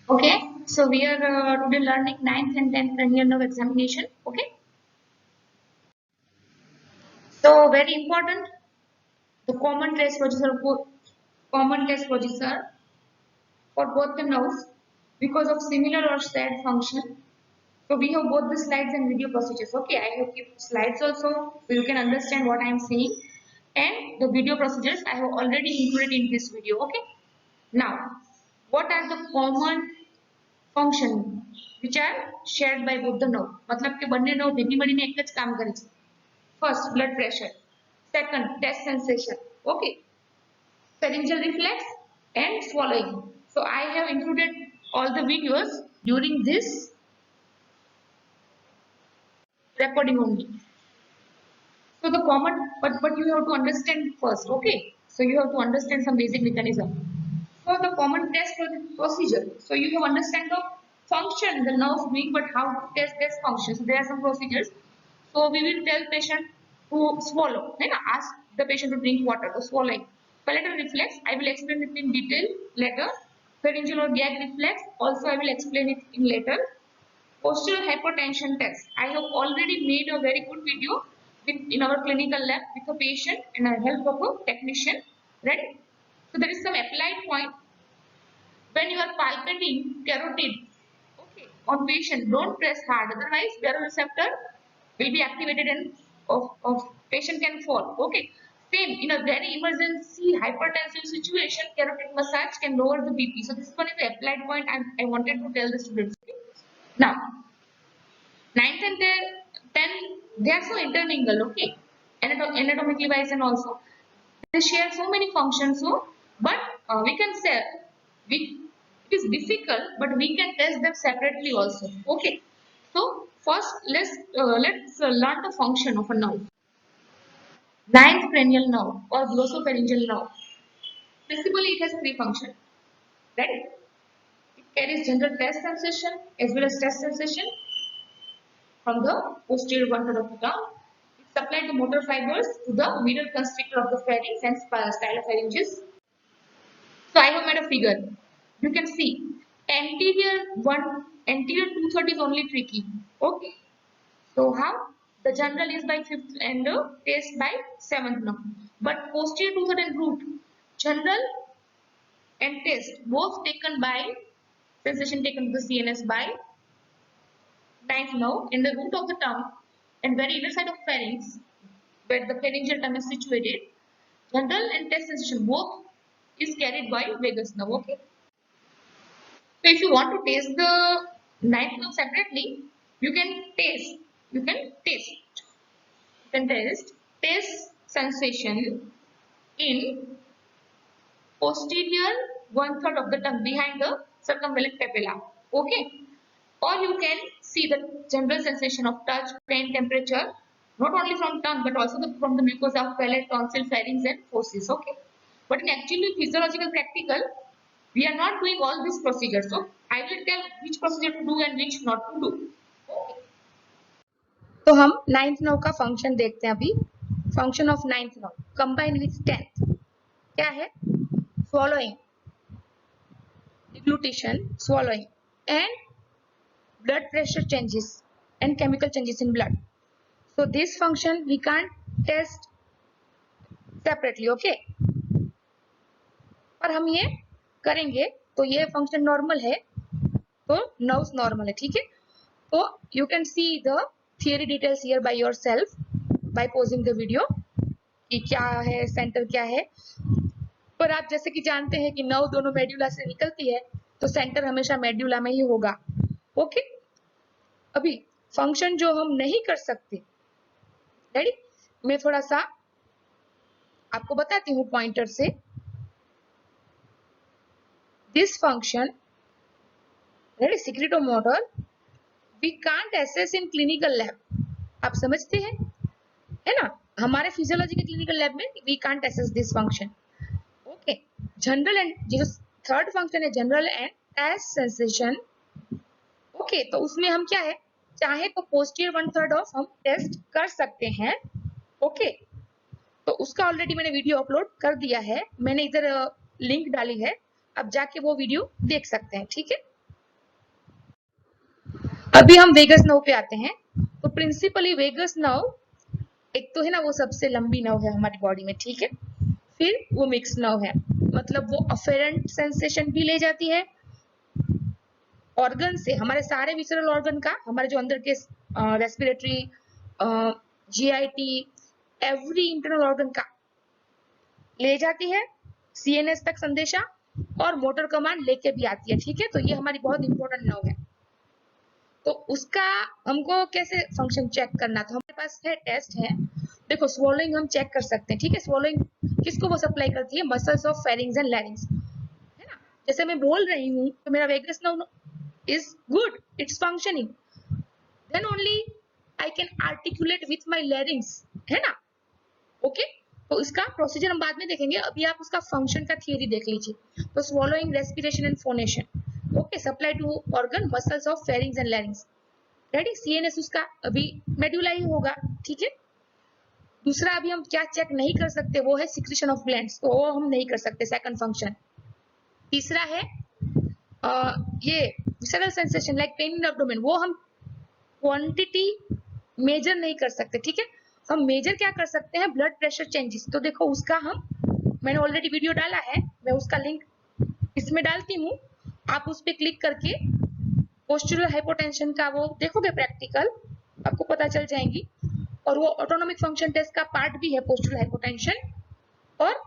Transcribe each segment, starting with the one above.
Okay, so we are today learning 9th and 10th cranial nerve examination. Okay, so very important, the common test procedure for both the nerves because of similar or shared function. So we have both the slides and video procedures. Okay, I have kept slides also so you can understand what I am saying, and the video procedures I have already included in this video. Okay, now what are the common function which are shared by both the nerve? मतलब કે બંને nerve ભેગી મળીને એક જ કામ કરે છે. First, blood pressure. Second, taste sensation. Okay, pharyngeal reflex and swallowing. So I have included all the videos during this recording only. So the common, but you have to understand first. Okay, so you have to understand some basic mechanism. So the common test procedure. So you have understand the function the nerves doing, but how to test this function. So there are some procedures. So we will tell patient to swallow. Then ask the patient to drink water. So swallowing. Palatal reflex. I will explain it in detail later. Pharyngeal or gag reflex. Also I will explain it in later. Postural hypertension test. I have already made a very good video in our clinical lab with a patient and a help of a technician. Right? So there is some applied point when you are palpating carotid, okay, on patient. Don't press hard, otherwise baroreceptor will be activated and of patient can fall. Okay. Same in a very emergency hypertensive situation, carotid massage can lower the BP. So this one is the applied point I wanted to tell the students. Now, ninth and 10, they are so intermingled, okay, anatomically wise, and also they share so many functions. So, but we can say we, it is difficult, but we can test them separately also. Okay. So first, let's learn the function of a nerve. Ninth cranial nerve or glossopharyngeal nerve. Principally, it has three functions. Right? It carries general taste sensation as well as taste sensation from the posterior one third of the tongue. It supplies the motor fibers to the middle constrictor of the pharynx and stylopharyngeus. So I have made a figure. You can see anterior two third is only tricky. Okay. So how? The general is by fifth and the taste by seventh now. But posterior two third and root, general and taste both taken by sensation taken to the CNS by ninth nerve in the root of the tongue and very inner side of pharynx where the pharyngeal tongue is situated. General and taste sensation both is carried by vagus nerve. Okay. So if you want to taste the ninth nerve separately, you can taste. You can taste. You can taste sensation in posterior one third of the tongue behind the circumvallate papilla. Okay. Or you can see the general sensation of touch, pain, temperature, not only from tongue but also from the mucosa of palate, tonsil, pharynx, and fauces. Okay. But in actually physiological practical, we are not doing all these procedures. So I will tell which procedure to do and which not to do. Okay. तो हम ninth nerve का function देखते हैं अभी. Function of ninth nerve combine with tenth क्या है? Swallowing, deglutition, swallowing, and blood pressure changes and chemical changes in blood. So this function we can't test separately. Okay. पर हम ये करेंगे तो ये फंक्शन नॉर्मल है तो नर्व्स नॉर्मल है. ठीक है. तो you can see the theory details here by yourself by pausing the video कि क्या है, सेंटर क्या है. पर आप जैसे कि जानते हैं कि नर्व दोनों मेड्यूला से निकलती है तो सेंटर हमेशा मेड्यूला में ही होगा. ओके. अभी फंक्शन जो हम नहीं कर सकते, रेडी, मैं थोड़ा सा आपको बताती हूँ पॉइंटर से. This function, ready, secretomotor, we can't assess in clinical lab. आप समझते हैं, है ना? हमारे फिजियोलॉजी के क्लिनिकल लैब में we can't assess this function. Okay. General and जो थर्ड फंक्शन है general and test sensation. Okay. तो उसमें हम क्या है, चाहे तो पोस्टीरियर वन थर्ड ऑफ हम टेस्ट कर सकते हैं. ओके. तो उसका ऑलरेडी मैंने वीडियो अपलोड कर दिया है. मैंने इधर लिंक डाली है, अब जाके वो वीडियो देख सकते हैं. ठीक है. अभी हम वेगस नर्व पे आते हैं। तो प्रिंसिपली वेगस नर्व एक तो है ना, वो सबसे लंबी नर्व है हमारी बॉडी में, ठीक है। फिर वो मिक्स नर्व है, मतलब वो अफेरेंट सेंसेशन भी ले जाती है ऑर्गन से, हमारे सारे विसरल ऑर्गन का, हमारे जो अंदर के respiratory, GIT, every internal organ का ले जाती है सीएनएस तक संदेशा, और मोटर कमांड लेके भी आती है, ठीक है। तो ये हमारी बहुत इंपॉर्टेंट नर्व है। तो उसका हमको कैसे फंक्शन चेक करना, तो हमारे पास है टेस्ट है। देखो स्वॉलोइंग हम चेक कर सकते हैं, ठीक है। स्वॉलोइंग किसको वो सप्लाई करती है, muscles of pharynx and larynx, है ना। जैसे मैं बोल रही हूँ तो मेरा vagus nerve is good, it's functioning, then only I can articulate with my larynx, है ना। ओके, तो इसका प्रोसीजर हम बाद में देखेंगे, अभी आप उसका फंक्शन का थियरी देख लीजिए। तो swallowing, respiration and phonation, okay, supply to organ muscles of pharynx and larynx, ready. CNS उसका अभी मेडुला ही होगा, ठीक है। दूसरा अभी हम क्या चेक नहीं कर सकते, वो है सिक्रीशन ऑफ ग्लैंड्स, तो वो हम नहीं कर सकते, सेकंड फंक्शन। तीसरा है ये visceral sensation like pain in abdomen, वो हम क्वांटिटी मेजर नहीं कर सकते, ठीक है। हम मेजर क्या कर सकते हैं, ब्लड प्रेशर चेंजेस। तो देखो उसका मैंने ऑलरेडी वीडियो डाला है, मैं उसका लिंक इसमें डालती हूँ, आप उस पर क्लिक करके पोस्चुरल हाइपोटेंशन का वो देखोगे प्रैक्टिकल, आपको पता चल जाएंगी। और वो ऑटोनॉमिक फंक्शन टेस्ट का पार्ट भी है पोस्चुरल हाइपोटेंशन। और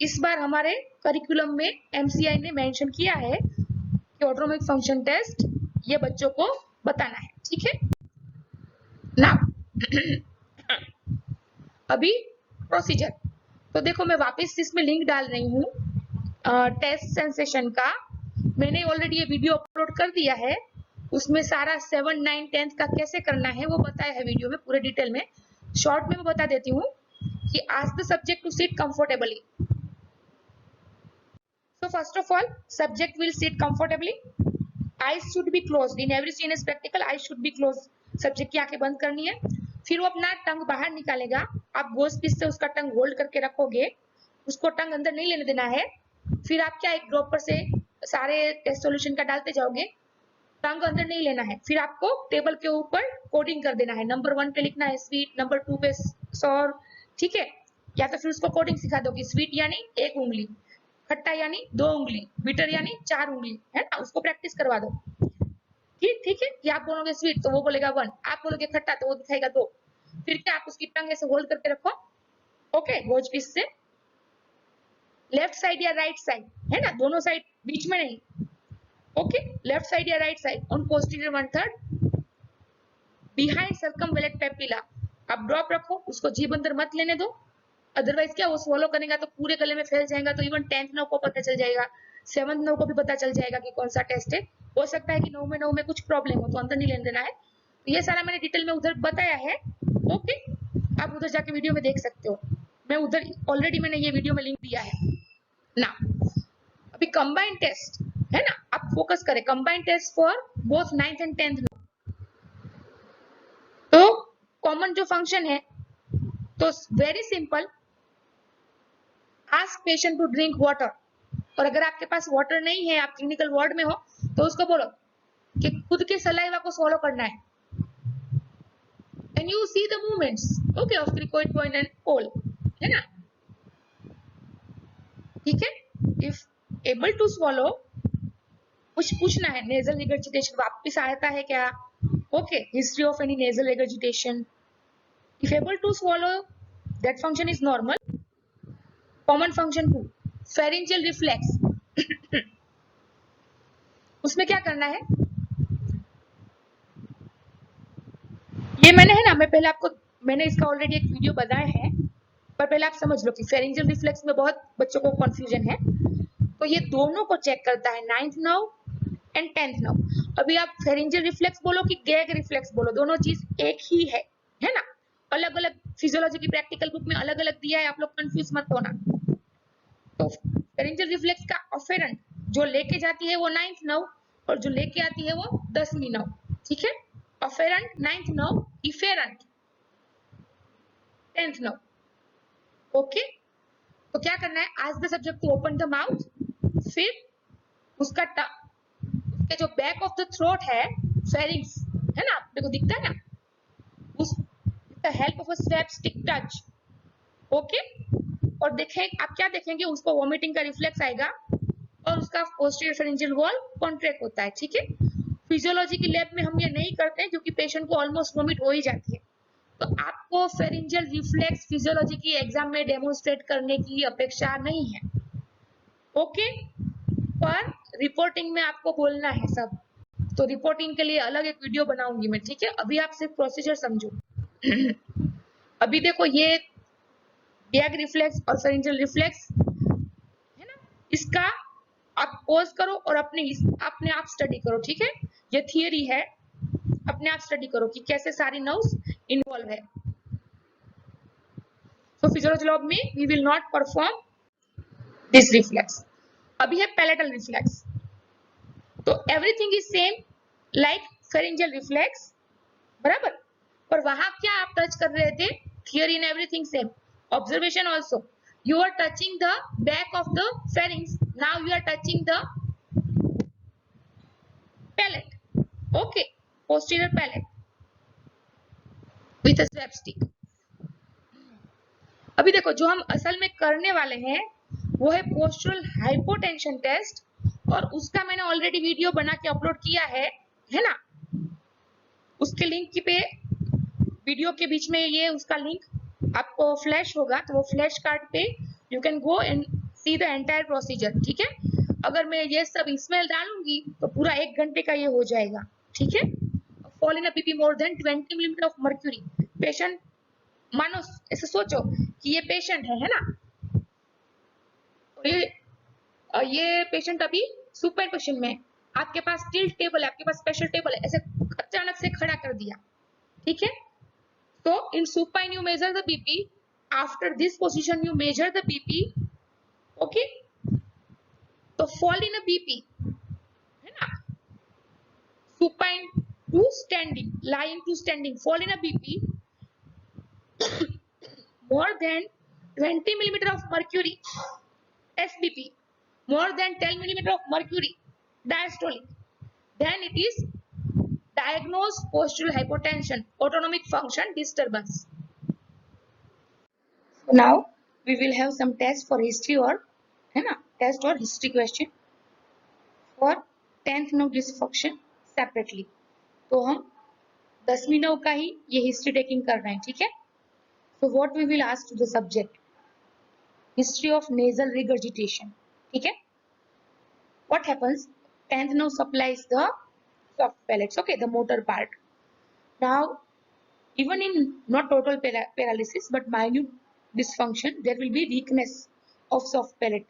इस बार हमारे करिकुलम में एमसीआई ने मेंशन किया है कि ऑटोनॉमिक फंक्शन टेस्ट ये बच्चों को बताना है, ठीक है ना। अभी प्रोसीजर, तो देखो मैं वापस इसमें लिंक डाल रही हूँ टेस्ट सेंसेशन का। मैंने ऑलरेडी ये वीडियो अपलोड कर दिया है, उसमें सारा 7, 9, 10 का कैसे करना है वो बताया है वीडियो में पूरे डिटेल में। शॉर्ट में मैं बता देती हूँ कि ask the subject to sit comfortably. So first of all, subject will sit comfortably. Eyes should be closed. In every scene is practical. Eyes should be closed. Subject की आंखें बंद करनी है। फिर वो अपना टंग बाहर निकालेगा, आप गोज पीस से उसका टंग होल्ड करके रखोगे, उसको टंग अंदर नहीं लेने देना है। फिर आप क्या एक ड्रॉपर से सारे टेस्ट सॉल्यूशन का डालते जाओगे, टंग अंदर नहीं लेना है। फिर आपको टेबल के ऊपर कोडिंग कर देना है, नंबर 1 पे लिखना है स्वीट, नंबर 2 पे सॉर, ठीक है। या तो फिर उसको कोडिंग सिखा दो कि स्वीट यानी 1 उंगली, खट्टा यानी 2 उंगली, बिटर यानी 4 उंगली, है ना, उसको प्रैक्टिस करवा दो। ठीक है, कि आप बोलोगे स्वीट तो वो बोलेगा 1, आप बोलोगे खट्टा तो वो दिखाएगा 2। फिर क्या आप उसकी टंग ऐसे होल्ड करके रखो, ओके, गोज पीस से लेफ्ट साइड या राइट साइड, है ना, दोनों साइड, बीच में नहीं, ओके, लेफ्ट साइड या right side on posterior 1/3 behind circumvallate papilla. आप ड्रॉप रखो, उसको जीभ अंदर मत लेने दो, अदरवाइज क्या वो स्वॉलो करेगा तो पूरे गले में फैल जाएगा, तो इवन 10th नर्व को पता चल जाएगा, 7th नर्व को भी पता चल जाएगा कि कौन सा टेस्ट है। हो सकता है कि नर्व में कुछ प्रॉब्लम हो, तो अंदर नहीं लेने देना है। तो ये सारा मैंने डिटेल में उधर बताया है, ओके, आप उधर जाके वीडियो में देख सकते हो, मैं उधर ऑलरेडी मैंने ये वीडियो में लिंक दिया है ना। अभी कंबाइंड टेस्ट है ना, आप फोकस करें, combined test for both 9th and 10th। तो कॉमन जो फंक्शन है, तो very simple, ask patient to drink water. और अगर आपके पास वाटर नहीं है, आप क्लिनिकल वार्ड में हो, तो उसको बोलो कि खुद के सलाइवा को swallow करना है, and you see the movements, okay, of cricoid point and pole, है ना, ठीक है। if able to swallow, कुछ पूछना है, nasal regurgitation वापस आता है क्या, okay, history of any nasal regurgitation, if able to swallow, that function is normal. common function 2, pharyngeal reflex, उसमें क्या करना है, ये मैंने है ना, मैंने इसका ऑलरेडी एक वीडियो बनाया है, पर पहले आप समझ लो कि फेरिंजियल रिफ्लेक्स में बहुत बच्चों को कंफ्यूजन है। तो ये दोनों को चेक करता है, 9th nerve and 10th nerve. अभी आप फेरिंजियल रिफ्लेक्स बोलो कि गैग रिफ्लेक्स बोलो, दोनों चीज एक ही है ना। अलग अलग फिजियोलॉजी की प्रैक्टिकल बुक में अलग अलग दिया है, आप लोग कंफ्यूज मत होना। तो फेरिंजियल रिफ्लेक्स का ऑफेरेंट जो लेके जाती है वो 9th नर्व, और जो लेके आती है वो 10वीं नर्व, ठीक है। Afferent 9th nerve, efferent 10th nerve, okay. तो क्या करना है, ask the subject to open the mouth, फिर उसके जो बैक ऑफ द थ्रोट है, फेरिंग्स, है ना, आपको दिखता है ना, उस the help of a swab stick touch, okay. और देखें आप क्या देखेंगे, उसको वॉमिटिंग का रिफ्लेक्स आएगा और उसका पोस्टीरियर फेरेंजियल वॉल कॉन्ट्रैक्ट होता है, ठीक है। फिजियोलॉजी की लैब में हम ये नहीं करते क्योंकि पेशेंट को ऑलमोस्ट वॉमिट हो ही जाती है, तो आपको फेरेंजियल रिफ्लेक्स फिजियोलॉजी की एग्जाम में डेमोन्स्ट्रेट करने की अपेक्षा नहीं है, ओके। पर रिपोर्टिंग में आपको बोलना है सब, तो रिपोर्टिंग के लिए अलग एक वीडियो बनाऊंगी मैं, ठीक है। अभी आप सिर्फ प्रोसीजर समझो। अभी देखो ये गैग रिफ्लेक्स और फेरेंजियल रिफ्लेक्स है ना, इसका आप पॉज करो और अपने आप स्टडी करो, ठीक है। ये थियरी है, अपने आप स्टडी करो कि कैसे सारी नर्व्स इन्वॉल्व है। तो फिजियोलॉजी लैब में we will not perform this reflex. अभी है पैलेटल रिफ्लेक्स, तो everything is same like pharyngeal reflex, बराबर। पर वहां क्या आप टच कर रहे थे, theory in everything same, observation also, you are touching the back of the pharynx, now you are touching the palate, okay, posterior palate with a swab stick। अभी देखो जो हम असल में करने वाले हैं वो है पोस्चरल हाइपोटेंशन टेस्ट, और उसका मैंने ऑलरेडी वीडियो बना के अपलोड किया है ना। उसके लिंक पे वीडियो के बीच में ये उसका लिंक आपको फ्लैश होगा, तो वो फ्लैश कार्ड पे you can go and see the entire procedure, ठीक है। अगर मैं ये सब इसमें डालूंगी तो पूरा 1 घंटे का ये हो जाएगा, ठीक है। Fall in BP more than 20 millimetre of mercury, patient मानो ऐसे सोचो कि ये पेशेंट है ना, तो ये पेशेंट अभी सुपाइन पोजीशन में, आपके पास टिल्ट टेबल है, आपके पास स्पेशल टेबल है, ऐसे अचानक से खड़ा कर दिया, ठीक है। तो इन supine you measure the BP, after this position you measure the BP, okay। तो fall in a BP है ना, supine to standing, lying to standing, fall in a BP more than 20 millimeter of mercury, SBP more than 10 millimeter of mercury diastolic, then it is diagnosed postural hypotension, autonomic function disturbance। So now we will have some test for history और है ना, test और history question for 10th nerve dysfunction separately. तो हम 10वीं nerve का ही ये history taking कर रहे हैं, ठीक है। So what we will ask to the subject, history of nasal regurgitation, ठीक है। What happens, 10th nerve supplies the soft pellets, okay, the motor part। Now even in not total paralysis but minute dysfunction, there will be weakness of soft pellet।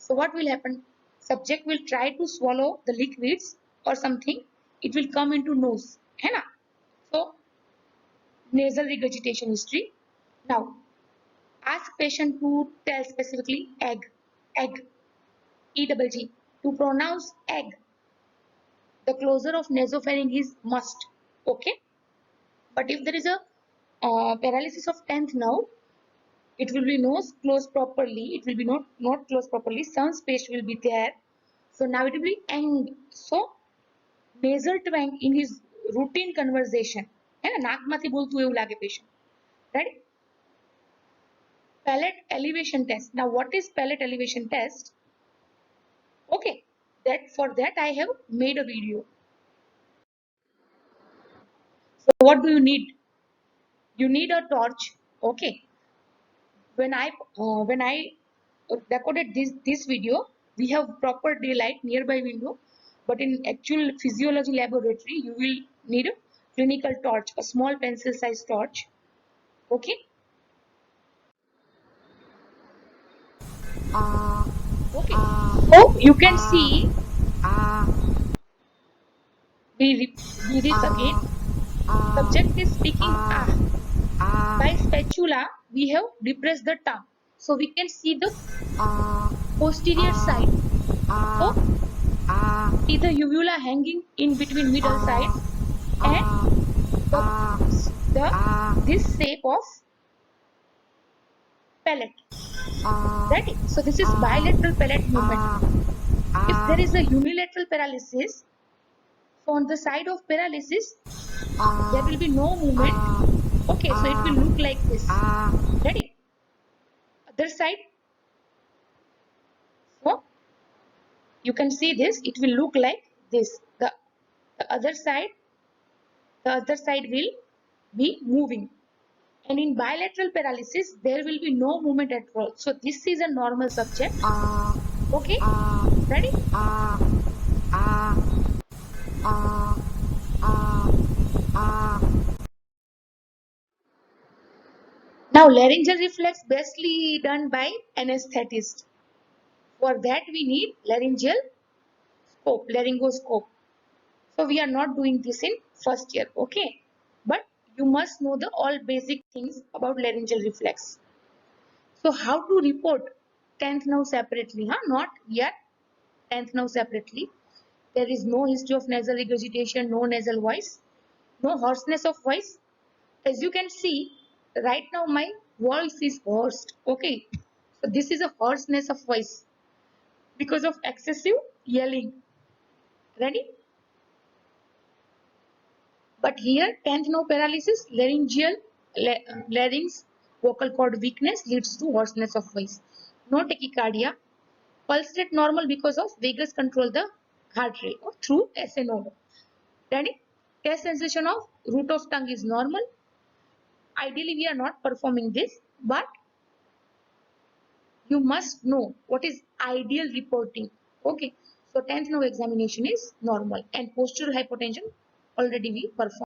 So what will happen, subject will try to swallow the liquids or something, it will come into nose, है ना। So nasal regurgitation history। Now ask patient to tell specifically egg, E-double-G, to pronounce egg, the closure of nasopharynx is must, okay। But if there is a paralysis of 10th nerve, it will be nose closed properly, it will be not closed properly, some space will be there, so now it will be eng। So nasal twang in his routine conversation है ना, नाक माथी बोलતું એવું લાગે patient, right। Palate elevation test। Now what is palate elevation test, okay, that for that I have made a video। So what do you need, you need a torch, okay। When I recorded this video, we have proper daylight nearby window, but in actual physiology laboratory you will need a clinical torch, a small pencil size torch, okay। Okay, so you can see, we read this again, subject is speaking by spatula we have depressed the tongue, so we can see the posterior side, so see the uvula hanging in between middle side and this shape of palate, right। So this is bilateral palate movement। If there is a unilateral paralysis, So on the side of paralysis, there will be no movement. Okay, so it will look like this. Ready? Other side. So you can see this. It will look like this. The other side. The other side will be moving. And in bilateral paralysis, there will be no movement at all. So this is a normal subject. Okay, ready? Now laryngeal reflex bestly done by anesthetist. For that we need laryngeal scope, laryngoscope. So we are not doing this in first year, okay? But you must know the all basic things about laryngeal reflex. So how to report 10th nerve separately? Not yet 10th nerve separately. There is no history of nasal regurgitation, no nasal voice, no hoarseness of voice. As you can see, right now my voice is hoarse. Okay, so this is a hoarseness of voice because of excessive yelling. Ready? But here, 10th nerve paralysis, larynx, vocal cord weakness leads to hoarseness of voice. No tachycardia. Pulse rate normal because of vagus control the heart rate through SA node. Ready? Taste sensation of root of tongue is normal. Ideally, we are not performing this, but you must know what is ideal reporting. Okay. So 10th nerve examination is normal and postural hypotension already we perform.